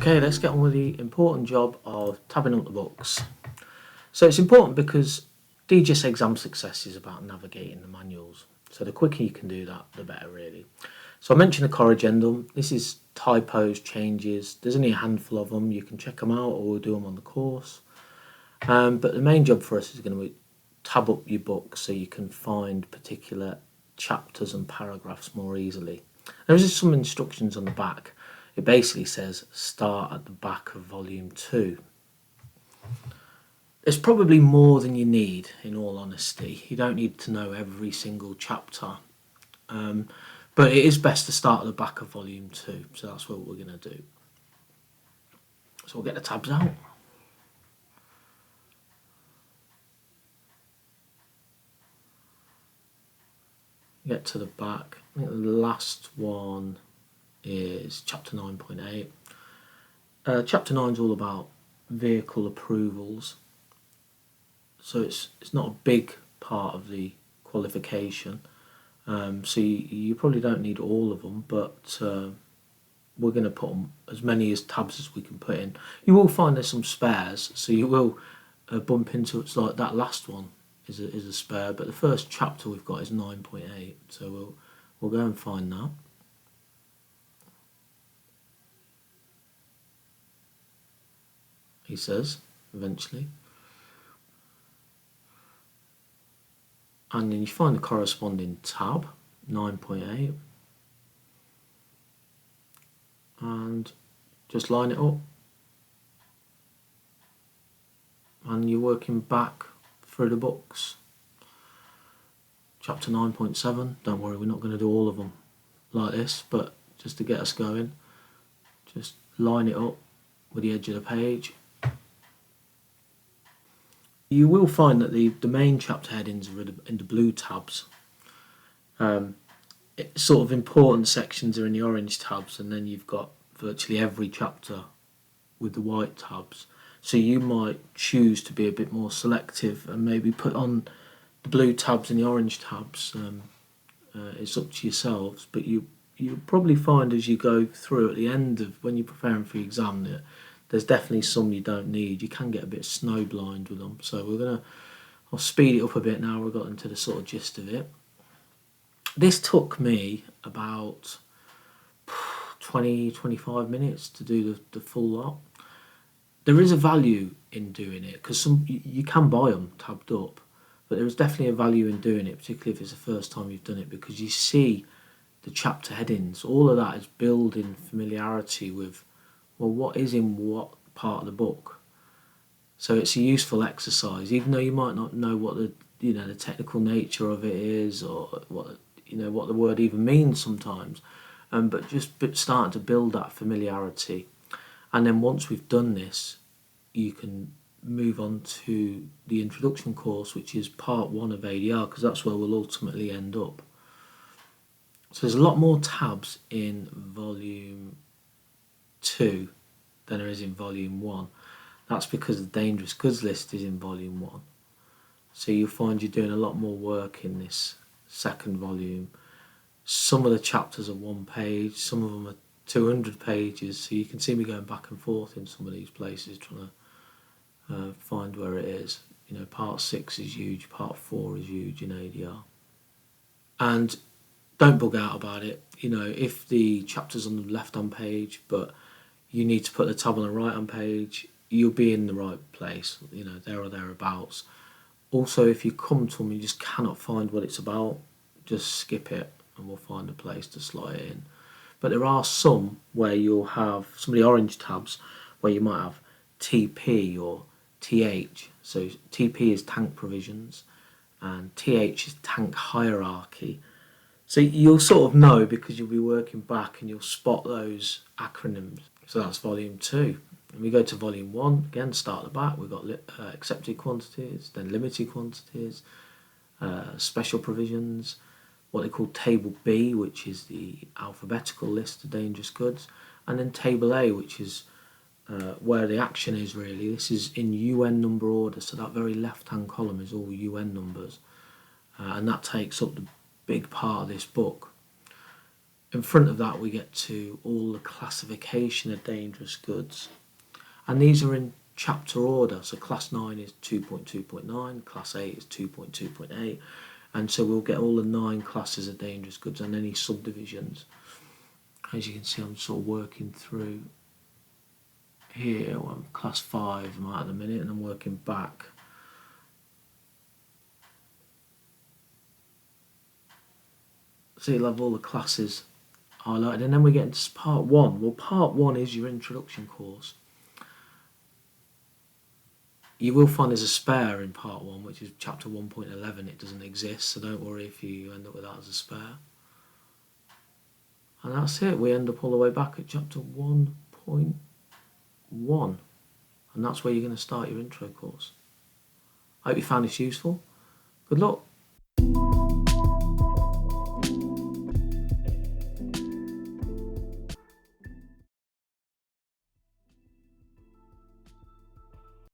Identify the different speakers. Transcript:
Speaker 1: Okay, let's get on with the important job of tabbing up the books. So it's important because DGSA exam success is about navigating the manuals. So the quicker you can do that, the better really. So I mentioned the corrigendum. This is typos, changes. There's only a handful of them. You can check them out or we'll do them on the course. But the main job for us is going to be tab up your book so you can find particular chapters and paragraphs more easily. There's some instructions on the back. It basically says start at the back of volume 2. There's probably more than you need, in all honesty. You don't need to know every single chapter. But it is best to start at the back of volume 2. So that's what we're going to do. So we'll get the tabs out. Get to the back. I think the last one is chapter 9.8. Chapter 9 is all about vehicle approvals. So it's not a big part of the qualification. So you probably don't need all of them, but we're going to put as many as tabs as we can put in. You will find there's some spares, so you will bump into it's like that last one is a spare, but the first chapter we've got is 9.8, so we'll go and find that. He says eventually, and then you find the corresponding tab 9.8 and just line it up, and you're working back through the books. Chapter 9.7, don't worry, we're not going to do all of them like this, but just to get us going, just line it up with the edge of the page. You will find that the main chapter headings are in the blue tabs. Sort of important sections are in the orange tabs, and then you've got virtually every chapter with the white tabs. So you might choose to be a bit more selective and maybe put on the blue tabs and the orange tabs. It's up to yourselves, but you'll probably find as you go through at the end of when you're preparing for your exam that there's definitely some you don't need. You can get a bit snowblind with them. So I'll speed it up a bit now we've got into the sort of gist of it. This took me about 20-25 minutes to do the full lot. There is a value in doing it because you can buy them tabbed up, but there is definitely a value in doing it, particularly if it's the first time you've done it, because you see the chapter headings. All of that is building familiarity with, well, what is in what part of the book. So it's a useful exercise, even though you might not know what the technical nature of it is, or what the word even means sometimes. But just starting to build that familiarity, and then once we've done this, you can move on to the introduction course, which is part 1 of ADR, because that's where we'll ultimately end up. So there's a lot more tabs in volume 2 than there is in volume 1. That's because the dangerous goods list is in volume 1. So you'll find you're doing a lot more work in this second volume. Some of the chapters are 1 page, some of them are 200 pages, so you can see me going back and forth in some of these places trying to find where it is. Part 6 is huge, part 4 is huge in ADR. And don't bug out about it. If the chapter's on the left-hand page, but you need to put the tab on the right-hand page, you'll be in the right place, there or thereabouts. Also, if you come to them and you just cannot find what it's about, just skip it and we'll find a place to slot it in. But there are some where you'll have some of the orange tabs where you might have TP or TH. So TP is tank provisions and TH is tank hierarchy. So you'll sort of know because you'll be working back and you'll spot those acronyms. So that's volume 2. And we go to volume 1, again, start at the back. We've got accepted quantities, then limited quantities, special provisions, what they call table B, which is the alphabetical list of dangerous goods, and then table A, which is where the action is really. This is in UN number order, so that very left-hand column is all UN numbers, and that takes up the big part of this book. In front of that we get to all the classification of dangerous goods, and these are in chapter order. So class 9 is 2.2.9, class 8 is 2.2.8, and so we'll get all the 9 classes of dangerous goods and any subdivisions. As you can see, I'm sort of working through here. I'm class 5 I'm at the minute, and I'm working back. So you'll have all the classes highlighted, and then we get into part 1. Well, part 1 is your introduction course. You will find there's a spare in part 1, which is chapter 1.11. It doesn't exist, so don't worry if you end up with that as a spare. And that's it. We end up all the way back at chapter 1.1, and that's where you're going to start your intro course. I hope you found this useful. Good luck.